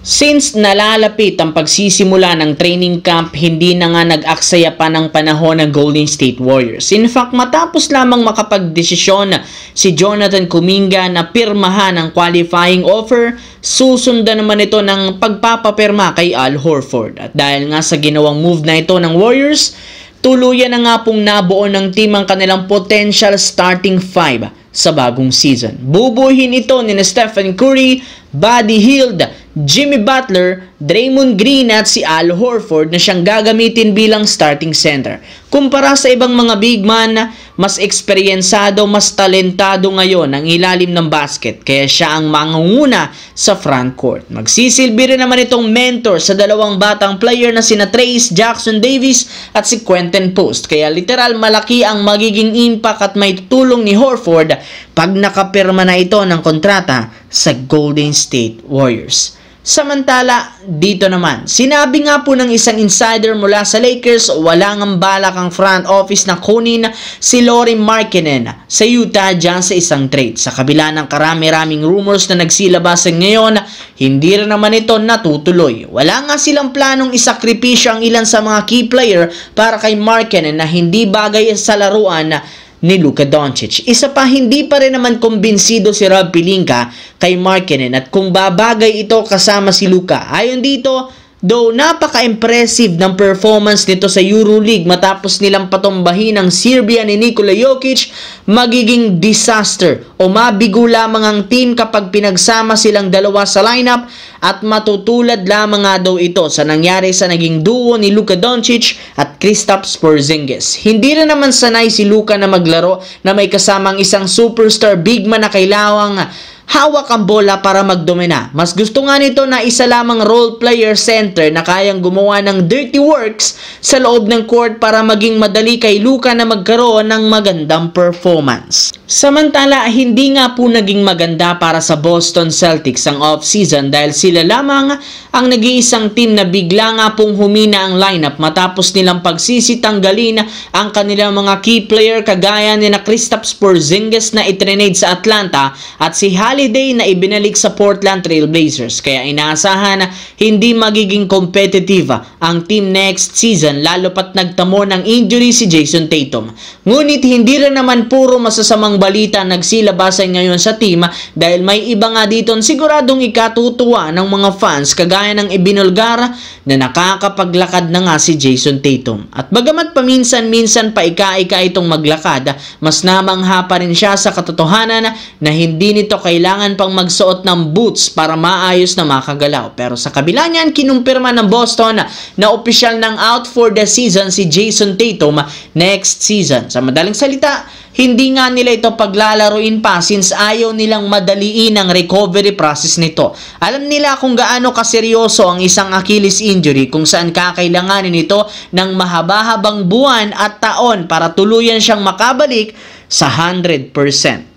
Since nalalapit ang pagsisimula ng training camp, hindi na nga nag-aksaya pa ng panahon ng Golden State Warriors. In fact, matapos lamang makapagdesisyon si Jonathan Kuminga na pirmahan ang qualifying offer, susundan naman ito ng pagpapapirma kay Al Horford. At dahil nga sa ginawang move na ito ng Warriors, tuluyan na nga pong nabuo ng team ang kanilang potential starting five sa bagong season. Bubuhin ito ni Stephen Curry, Buddy Hield, Jimmy Butler, Draymond Green at si Al Horford na siyang gagamitin bilang starting center. Kumpara sa ibang mga big man, mas eksperyensado, mas talentado ngayon ang ilalim ng basket, kaya siya ang mangunguna sa front court. Magsisilbi rin naman itong mentor sa dalawang batang player na sina Trayce Jackson Davis at si Quentin Post, kaya literal malaki ang magiging impact at may tutulong ni Horford pag nakapirma na ito ng kontrata sa Golden State Warriors. Samantala, dito naman, sinabi nga po ng isang insider mula sa Lakers, wala ngang balak ang front office na kunin si Lauri Markkanen sa Utah dyan sa isang trade. Sa kabila ng karami-raming rumors na nagsilabasan ngayon, hindi rin naman ito natutuloy. Wala nga silang planong isakripisyo ang ilan sa mga key player para kay Markkanen na hindi bagay sa laruan ni Luka Doncic. Isa pa, hindi pa rin naman kumbinsido si Rob Pelinka kay Markkanen at kung babagay ito kasama si Luka. Ayon dito, though napaka-impressive ng performance nito sa EuroLeague matapos nilang patumbahin ang Serbia ni Nikola Jokic, magiging disaster o mabigo lamang ang team kapag pinagsama silang dalawa sa lineup at matutulad lamang nga daw ito sa nangyari sa naging duo ni Luka Doncic at Kristaps Porzingis. Hindi rin naman sanay si Luka na maglaro na may kasamang isang superstar big man na kailangang hawak ang bola para magdomina. Mas gusto nga nito na isa lamang role player center na kayang gumawa ng dirty works sa loob ng court para maging madali kay Luka na magkaroon ng magandang performance. Samantala, hindi nga po naging maganda para sa Boston Celtics ang off-season dahil sila lamang ang nag-iisang team na bigla nga pong humina ang lineup matapos nilang pagsisitanggalin ang kanilang mga key player kagaya ni na Kristaps Porzingis na itrenade sa Atlanta at si Holiday na ibinalik sa Portland Trail Blazers. Kaya inaasahan na hindi magiging competitive ang team next season lalo pat nagtamo ng injury si Jason Tatum. Ngunit hindi rin naman puro masasamang balita nagsilabasan ngayon sa team dahil may iba nga dito siguradong ikatutuwa ng mga fans kagaya ng ibinulgar na nakakapaglakad na nga si Jason Tatum. At bagamat paminsan-minsan pa ika-ika itong maglakad, mas namangha pa rin siya sa katotohanan na hindi nito kailangan pang magsuot ng boots para maayos na makagalaw. Pero sa kabila niyan, kinumpirma ng Boston na opisyal ng out for the season si Jason Tatum next season. Sa madaling salita, hindi nga nila ito paglalaruin pa since ayaw nilang madaliin ang recovery process nito. Alam nila kung gaano kaseryoso ang isang Achilles injury kung saan kakailanganin ito ng mahaba-habang buwan at taon para tuluyan siyang makabalik sa 100%.